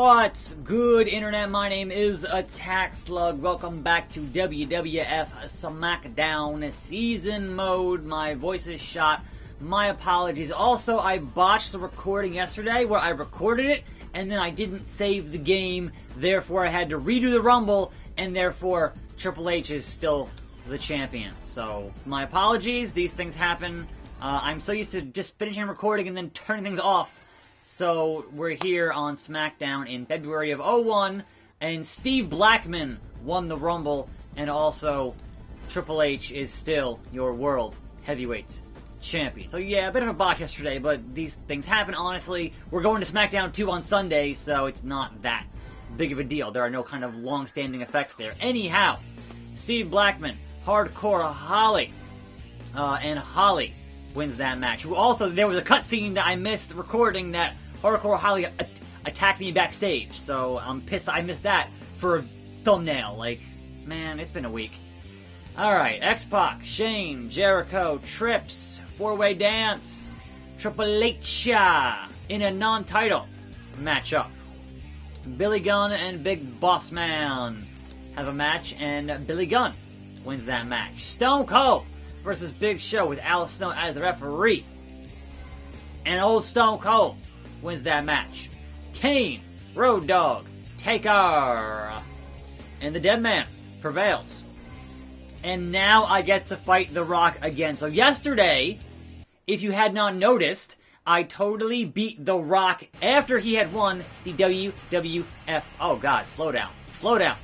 What's good, Internet? My name is attackslug. Welcome back to WWF SmackDown Season Mode. My voice is shot. My apologies. Also, I botched the recording yesterday where I recorded it and then I didn't save the game. Therefore, I had to redo the Rumble, and therefore, Triple H is still the champion. So, my apologies. These things happen. I'm so used to just finishing recording and then turning things off. So, we're here on SmackDown in February of 01, and Steve Blackman won the Rumble, and also Triple H is still your World Heavyweight Champion. So yeah, a bit of a botch yesterday, but these things happen, honestly. We're going to SmackDown 2 on Sunday, so it's not that big of a deal. There are no kind of long-standing effects there. Anyhow, Steve Blackman, Hardcore Holly, and Holly wins that match. Also, there was a cutscene that I missed recording that Hardcore Holly attacked me backstage, so I'm pissed I missed that for a thumbnail. Like, man, it's been a week. Alright, X-Pac, Shane, Jericho, Trips, four-way dance, Triple H in a non-title matchup. Billy Gunn and Big Boss Man have a match, and Billy Gunn wins that match. Stone Cold versus Big Show with Al Snow as the referee. And old Stone Cold wins that match. Kane, Road Dogg, Taker, and the Dead Man prevails. And now I get to fight The Rock again. So yesterday, if you had not noticed, I totally beat The Rock after he had won the WWF... Oh god, slow down. Slow down.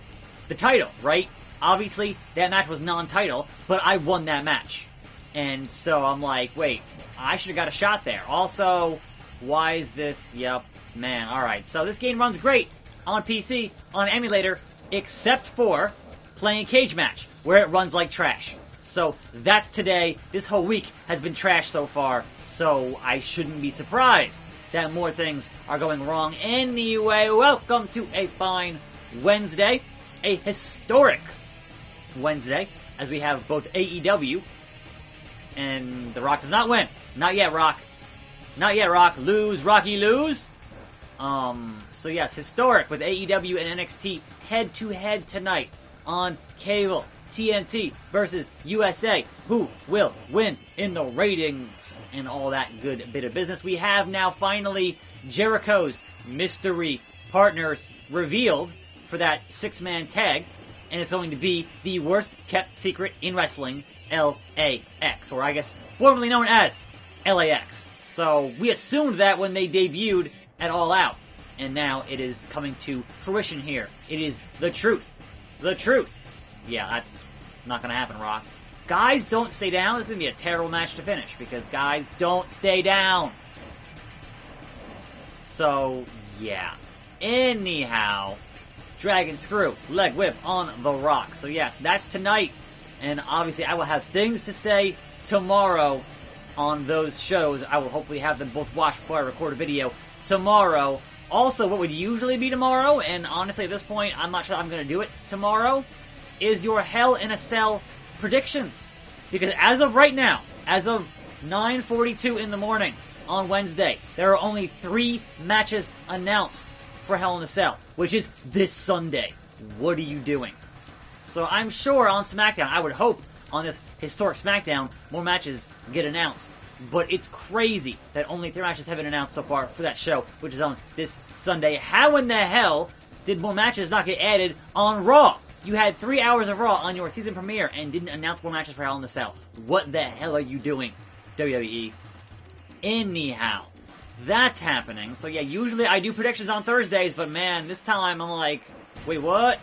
The title, right? Obviously, that match was non-title, but I won that match. And so I'm like, wait, I should have got a shot there. Also, why is this? Yep, man, alright. So this game runs great on PC, on emulator, except for playing a cage match, where it runs like trash. So that's today. This whole week has been trash so far, so I shouldn't be surprised that more things are going wrong. Anyway, welcome to a fine Wednesday, a historic Wednesday, as we have both AEW and The Rock does not win. Not yet, Rock. Not yet, Rock. Lose, Rocky, lose. So yes, historic with AEW and NXT head-to-head tonight on cable. TNT versus USA. Who will win in the ratings and all that good bit of business. We have now finally Jericho's mystery partners revealed for that six-man tag, and it's going to be the worst kept secret in wrestling, LAX, or I guess formerly known as LAX. So we assumed that when they debuted at All Out, and now it is coming to fruition here. It is the truth. The truth. Yeah, that's not going to happen, Rock. Guys don't stay down. This is going to be a terrible match to finish, because guys don't stay down. So, yeah. Anyhow, Dragon Screw, leg whip on The Rock. So yes, that's tonight. And obviously I will have things to say tomorrow on those shows. I will hopefully have them both watched before I record a video tomorrow. Also, what would usually be tomorrow, and honestly at this point I'm not sure I'm going to do it tomorrow, is your Hell in a Cell predictions. Because as of right now, as of 9:42 in the morning on Wednesday, there are only 3 matches announced for Hell in a Cell, which is this Sunday. What are you doing? So I'm sure on SmackDown, I would hope on this historic SmackDown, more matches get announced. But it's crazy that only 3 matches have been announced so far for that show, which is on this Sunday. How in the hell did more matches not get added on Raw? You had 3 hours of Raw on your season premiere and didn't announce more matches for Hell in a Cell. What the hell are you doing, WWE? Anyhow, that's happening. So yeah, usually I do predictions on Thursdays, but man, this time I'm like, wait, what?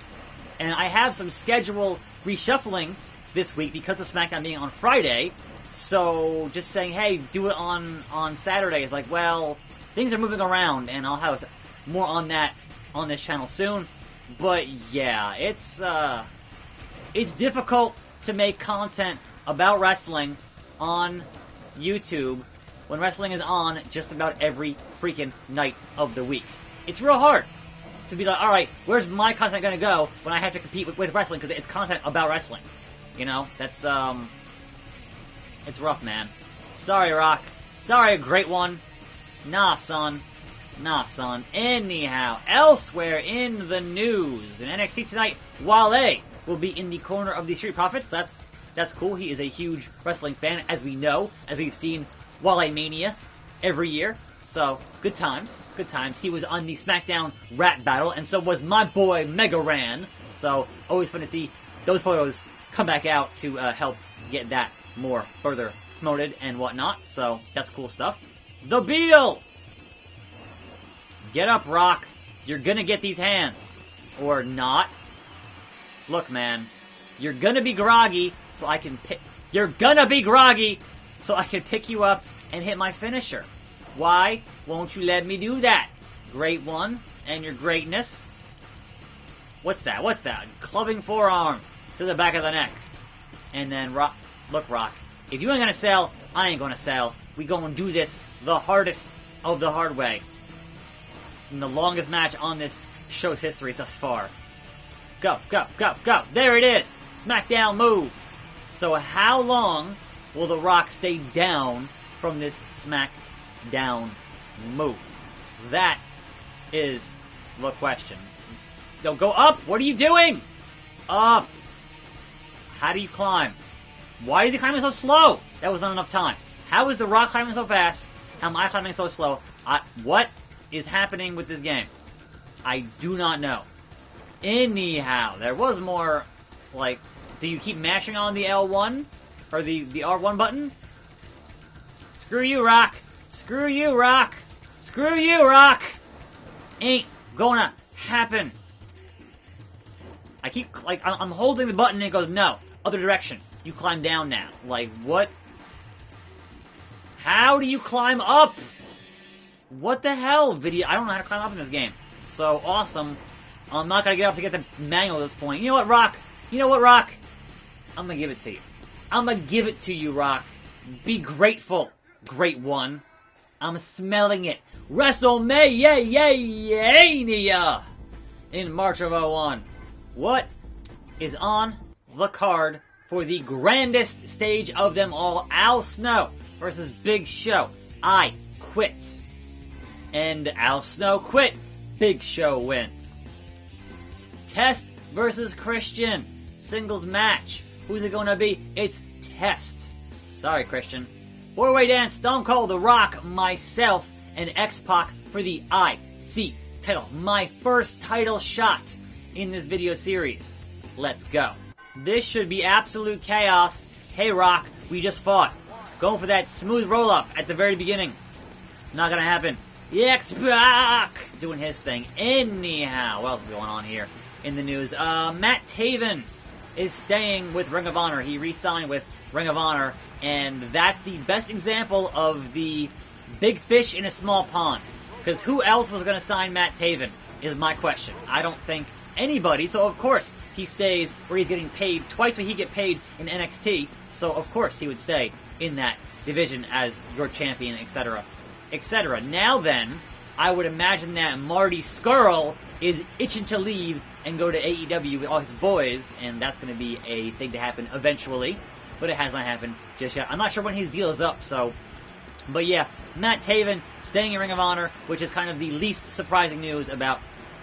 And I have some schedule reshuffling this week because of SmackDown being on Friday. So just saying, hey, do it on Saturday is like, well, things are moving around, and I'll have more on that on this channel soon. But yeah, it's difficult to make content about wrestling on YouTube when wrestling is on just about every freaking night of the week. It's real hard to be like, alright, where's my content gonna go when I have to compete with wrestling, because it's content about wrestling. You know, that's, it's rough, man. Sorry, Rock. Sorry, Great One. Nah, son. Nah, son. Anyhow, elsewhere in the news, in NXT tonight, Wale will be in the corner of the Street Profits. That's cool. He is a huge wrestling fan, as we know, as we've seen Wale Mania every year. So, good times. Good times. He was on the SmackDown rap battle, and so was my boy Mega Ran. So, always fun to see those photos come back out to help get that more further promoted and whatnot. So, that's cool stuff. The Beal! Get up, Rock. You're gonna get these hands. Or not. Look, man. You're gonna be groggy, so I can pick... You're gonna be groggy, so I can pick you up and hit my finisher. Why won't you let me do that? Great one, and your greatness. What's that? What's that? Clubbing forearm to the back of the neck. And then, Rock... Look, Rock. If you ain't gonna sell, I ain't gonna sell. We gonna do this the hardest of the hard way. In the longest match on this show's history thus far. Go, go, go, go. There it is. SmackDown move. So how long will The Rock stay down from this SmackDown move? That is the question. No, go up. What are you doing? Up. How do you climb? Why is he climbing so slow? That was not enough time. How is The Rock climbing so fast? How am I climbing so slow? What is happening with this game? I do not know. Anyhow, there was more, like, do you keep mashing on the L1? Or the R1 button? Screw you, Rock! Screw you, Rock! Screw you, Rock! Ain't gonna happen. I keep, like, I'm holding the button and it goes, no, other direction. You climb down now. Like, what? How do you climb up? What the hell, video? I don't know how to climb up in this game. So, awesome. I'm not gonna get up to get the manual at this point. You know what, Rock? You know what, Rock? I'm gonna give it to you. I'm gonna give it to you, Rock. Be grateful, Great One. I'm smelling it. WrestleMania in March of 01. What is on the card for the grandest stage of them all? Al Snow versus Big Show. I quit. And Al Snow quit. Big Show wins. Test versus Christian. Singles match. Who's it gonna be? It's Test. Sorry, Christian. Four-way dance, Stone Cold, The Rock, myself, and X-Pac for the IC title. My first title shot in this video series. Let's go. This should be absolute chaos. Hey, Rock, we just fought. Going for that smooth roll-up at the very beginning. Not gonna happen. X-Pac doing his thing. Anyhow, what else is going on here in the news? Matt Taven is staying with Ring of Honor. He re-signed with Ring of Honor, and that's the best example of the big fish in a small pond. Because who else was going to sign Matt Taven is my question. I don't think anybody, so of course he stays where he's getting paid twice what he get paid in NXT, so of course he would stay in that division as your champion, etc. etc. Now then, I would imagine that Marty Scurll is itching to leave and go to AEW with all his boys, and that's going to be a thing to happen eventually, but it has not happened just yet. I'm not sure when his deal is up, so... But yeah, Matt Taven staying in Ring of Honor, which is kind of the least surprising news about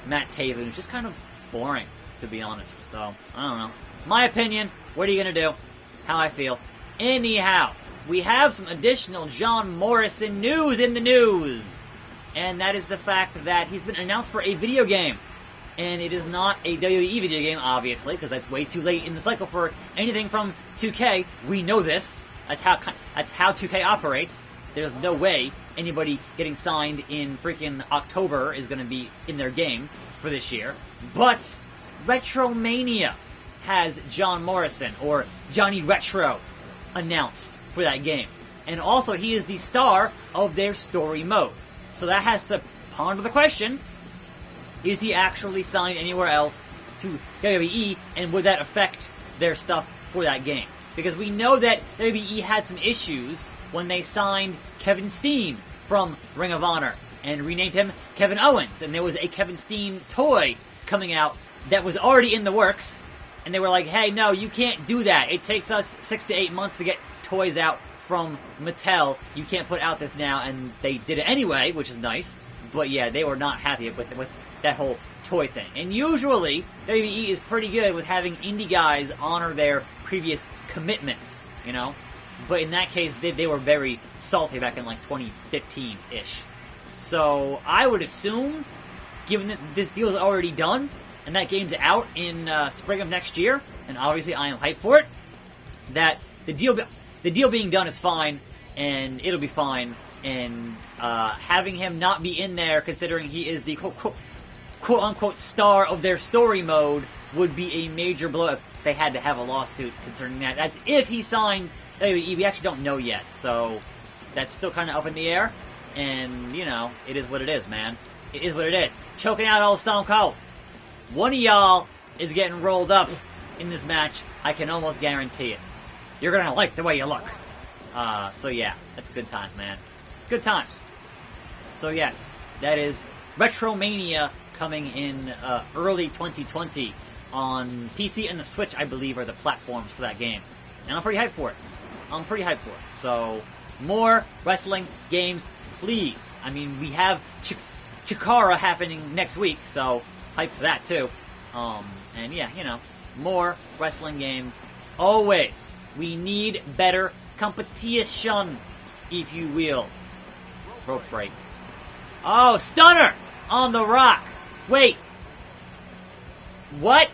Matt Taven. It's just kind of boring, to be honest, so, I don't know. My opinion, what are you going to do? How I feel. Anyhow, we have some additional John Morrison news in the news. And that is the fact that he's been announced for a video game. And it is not a WWE video game, obviously, because that's way too late in the cycle for anything from 2K. We know this. That's how 2K operates. There's no way anybody getting signed in freaking October is going to be in their game for this year. But Retromania has John Morrison, or Johnny Retro, announced for that game. And also, he is the star of their story mode. So that has to ponder the question, is he actually signed anywhere else to WWE, and would that affect their stuff for that game? Because we know that WWE had some issues when they signed Kevin Steen from Ring of Honor and renamed him Kevin Owens, and there was a Kevin Steen toy coming out that was already in the works, and they were like, hey, no, you can't do that. It takes us 6 to 8 months to get toys out from Mattel. You can't put out this now, and they did it anyway, which is nice. But yeah, they were not happy with that whole toy thing. And usually, WWE is pretty good with having indie guys honor their previous commitments, you know? But in that case, they were very salty back in like 2015-ish. So I would assume, given that this deal is already done, and that game's out in spring of next year, and obviously I am hyped for it, that the deal being done is fine, and it'll be fine, and having him not be in there, considering he is the quote-unquote star of their story mode, would be a major blow if they had to have a lawsuit concerning that. That's if he signed WWE. We actually don't know yet, so that's still kind of up in the air, and, you know, it is what it is, man. It is what it is. Choking out old Stone Cold. One of y'all is getting rolled up in this match. I can almost guarantee it. You're gonna like the way you look. So yeah, that's good times, man. Good times. So yes, that is Retromania coming in early 2020 on PC and the Switch, I believe, are the platforms for that game. And I'm pretty hyped for it. So, more wrestling games, please. I mean, we have Chikara happening next week, so hyped for that too. And yeah, you know, more wrestling games. Always. We need better competition, if you will. Rope break. Oh, stunner on the Rock. Wait. What?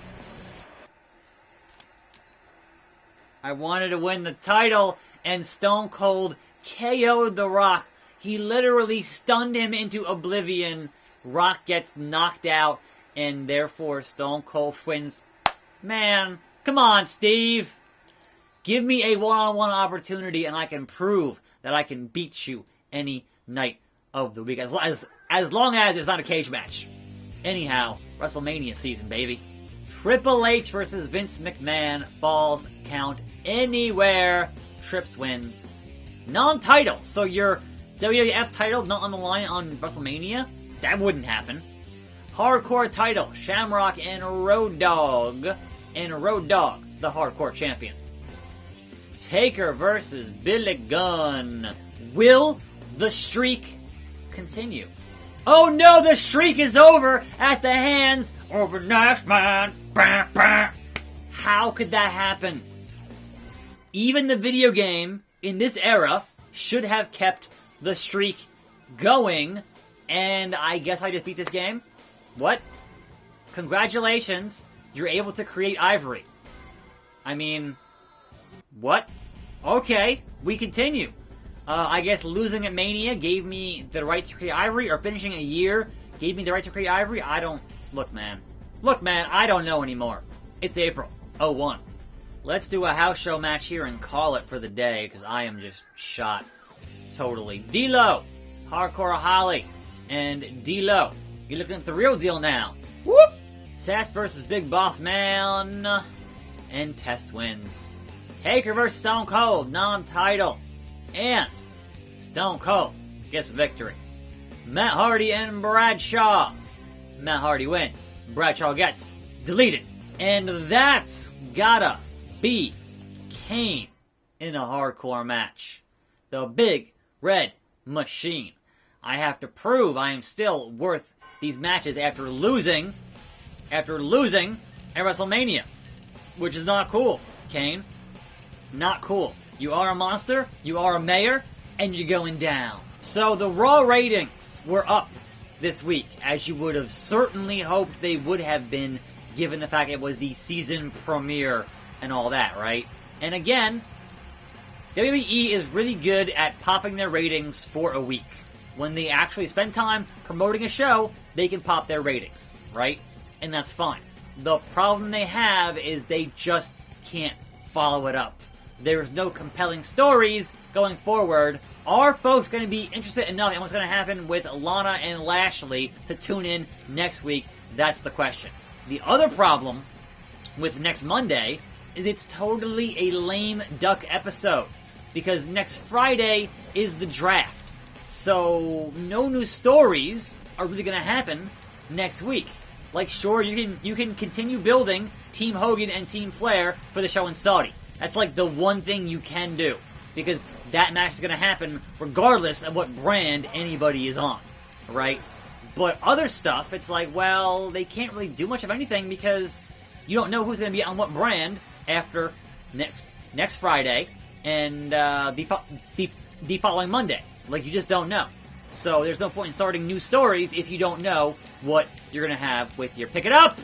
I wanted to win the title, and Stone Cold KO'd the Rock. He literally stunned him into oblivion. Rock gets knocked out, and therefore Stone Cold wins. Man, come on, Steve. Give me a one-on-one opportunity, and I can prove that I can beat you any night of the week. As long as it's not a cage match. Anyhow, WrestleMania season, baby. Triple H versus Vince McMahon. Falls count anywhere. Trips wins. Non-title. So your WWF title not on the line on WrestleMania? That wouldn't happen. Hardcore title. Shamrock and Road Dogg. And Road Dogg, the hardcore champion. Taker versus Billy Gunn. Will the streak continue? Oh no, the streak is over at the hands of a nice man. Bah, bah. How could that happen? Even the video game in this era should have kept the streak going, and I guess I just beat this game? What? Congratulations, you're able to create Ivory. I mean, what? Okay, we continue. I guess losing at Mania gave me the right to create Ivory, or finishing a year gave me the right to create Ivory. I don't... Look, man, I don't know anymore. It's April 01. Let's do a house show match here and call it for the day, because I am just shot. Totally. D-Lo, Hardcore Holly, and D-Lo. You're looking at the real deal now. Whoop! Test versus Big Boss Man, and Test wins. Taker versus Stone Cold, non-title, and Stone Cold gets victory. Matt Hardy and Bradshaw. Matt Hardy wins. Bradshaw gets deleted. And that's gotta be Kane in a hardcore match. The Big Red Machine. I have to prove I am still worth these matches after losing at WrestleMania. Which is not cool, Kane. Not cool. You are a monster, you are a mayor, and you're going down. So the Raw ratings were up this week, as you would have certainly hoped they would have been, given the fact it was the season premiere and all that, right? And again, WWE is really good at popping their ratings for a week. When they actually spend time promoting a show, they can pop their ratings, right? And that's fine. The problem they have is they just can't follow it up. There's no compelling stories going forward. Are folks going to be interested enough in what's going to happen with Lana and Lashley to tune in next week? That's the question. The other problem with next Monday is it's totally a lame duck episode, because next Friday is the draft. So no new stories are really going to happen next week. Like, sure, you can continue building Team Hogan and Team Flair for the show in Saudi. That's like the one thing you can do, because that match is going to happen regardless of what brand anybody is on, right? But other stuff, it's like, well, they can't really do much of anything because you don't know who's going to be on what brand after next Friday and the following Monday. Like, you just don't know. So there's no point in starting new stories if you don't know what you're going to have with your... Pick it up!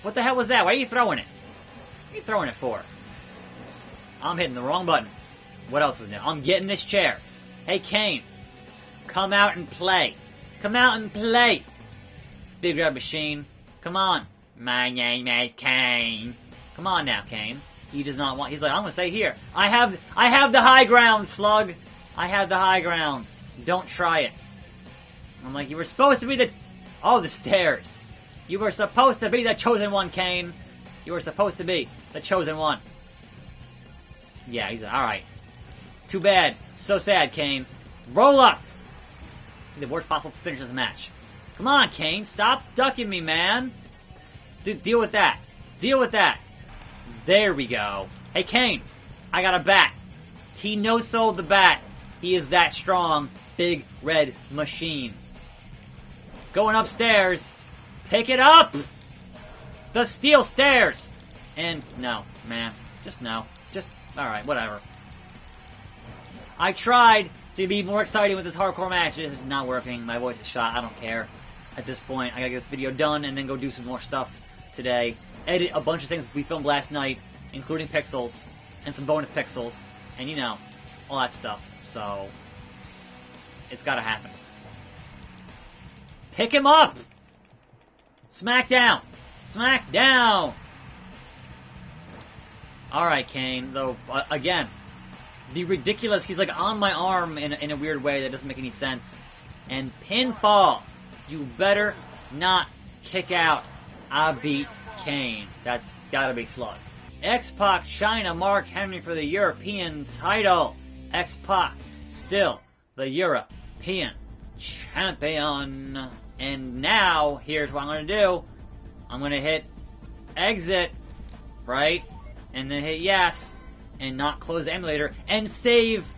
What the hell was that? Why are you throwing it? What are you throwing it for? I'm hitting the wrong button. What else is new? I'm getting this chair. Hey, Kane. Come out and play. Come out and play. Big Red Machine. Come on. My name is Kane. Come on now, Kane. He does not want... He's like, I'm going to stay here. I have the high ground, Slug. I have the high ground. Don't try it. I'm like, you were supposed to be the... Oh, the stairs. You were supposed to be the chosen one, Kane. You were supposed to be the chosen one. Yeah, he's like, alright. Too bad. So sad, Kane. Roll up. The worst possible finish of the match. Come on, Kane. Stop ducking me, man. Deal with that. Deal with that. There we go. Hey, Kane. I got a bat. He no-sold the bat. He is that strong. Big Red Machine. Going upstairs. Pick it up! The steel stairs! And no, man. Just no. Just, alright, whatever. I tried to be more exciting with this hardcore match. It's not working. My voice is shot. I don't care. At this point, I gotta get this video done and then go do some more stuff today. Edit a bunch of things we filmed last night, including pixels, and some bonus pixels, and you know, all that stuff. So, it's gotta happen. Pick him up! SmackDown! SmackDown! Alright, Kane, though, again, the ridiculous, he's like on my arm in a weird way that doesn't make any sense. And pinfall! You better not kick out. I beat Kane. That's gotta be Slug. X-Pac China Mark Henry for the European title. X-Pac still the European champion. And now, here's what I'm going to do. I'm going to hit exit, right? And then hit yes, and not close the emulator, and save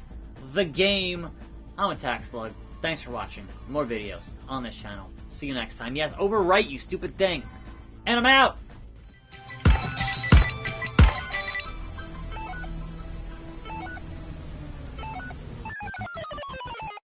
the game. I'm attackslug. Thanks for watching. More videos on this channel. See you next time. Yes, overwrite, you stupid thing. And I'm out!